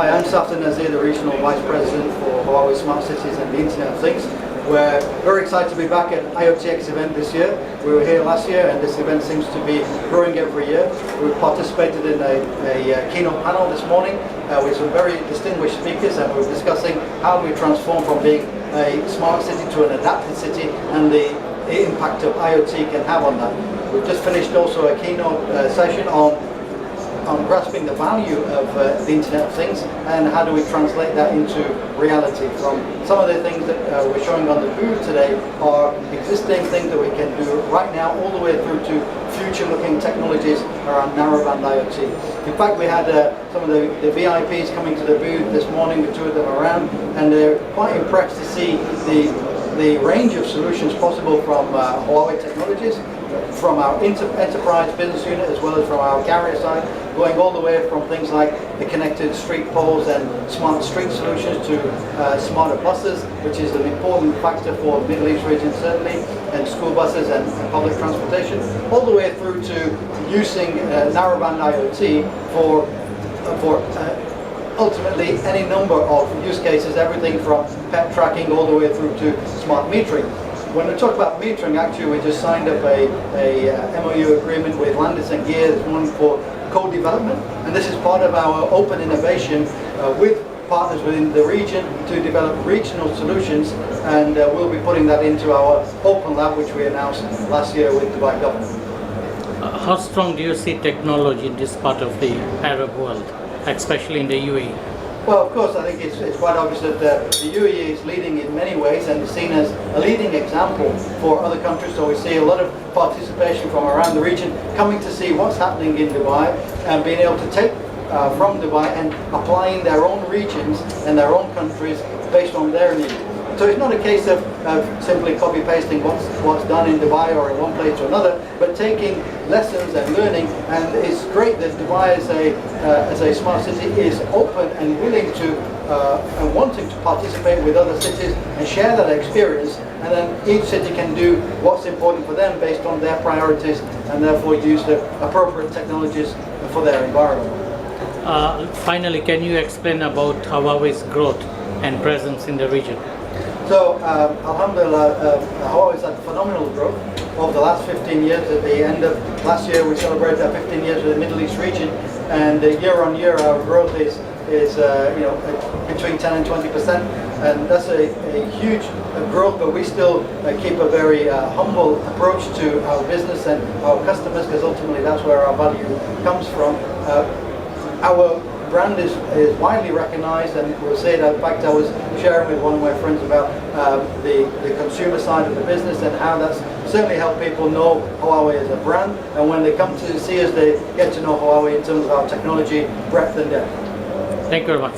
Hi, I'm SAFDER NAZIR, the Regional Vice President for Huawei Smart Cities and the Internet of Things. We're very excited to be back at IoTX event this year. We were here last year and this event seems to be growing every year. We participated in a keynote panel this morning with some very distinguished speakers, and we were discussing how we transform from being a smart city to an adapted city and the impact of IoT can have on that. We've just finished also a keynote session on grasping the value of the Internet of Things and how do we translate that into reality. From some of the things that we're showing on the booth today are existing things that we can do right now all the way through to future-looking technologies around narrowband IoT. In fact, we had some of the VIPs coming to the booth this morning, we toured them around, and they're quite impressed to see the range of solutions possible from Huawei Technologies, from our enterprise business unit as well as from our carrier side, going all the way from things like the connected street poles and smart street solutions to smarter buses, which is an important factor for the Middle East region certainly, and school buses and public transportation, all the way through to using narrowband IoT for ultimately any number of use cases, everything from pet tracking all the way through to smart metering. When we talk about metering, actually we just signed up a MOU agreement with Landis & Gyr this morning for co-development, and this is part of our open innovation with partners within the region to develop regional solutions, and we'll be putting that into our open lab which we announced last year with Dubai government. How strong do you see technology in this part of the Arab world, especially in the UAE? Well, of course, I think it's quite obvious that the UAE is leading in many ways and is seen as a leading example for other countries. So we see a lot of participation from around the region coming to see what's happening in Dubai and being able to take from Dubai and applying their own regions and their own countries based on their needs. So it's not a case of simply copy-pasting what's done in Dubai or in one place to another, but taking lessons and learning. And it's great that Dubai as a smart city is open and willing to and wanting to participate with other cities and share that experience. And then each city can do what's important for them based on their priorities and therefore use the appropriate technologies for their environment. Finally, can you explain about Huawei's growth and presence in the region? So, alhamdulillah, Huawei's had phenomenal growth over the last 15 years. At the end of last year, we celebrated our 15 years with the Middle East region, and year on year, our growth is between 10 and 20%, and that's a huge growth. But we still keep a very humble approach to our business and our customers, because ultimately that's where our value comes from. Our brand is widely recognized, and we'll say that. In fact, I was sharing with one of my friends about the consumer side of the business and how that's certainly helped people know Huawei as a brand, and when they come to see us, they get to know Huawei in terms of our technology breadth and depth. Thank you very much.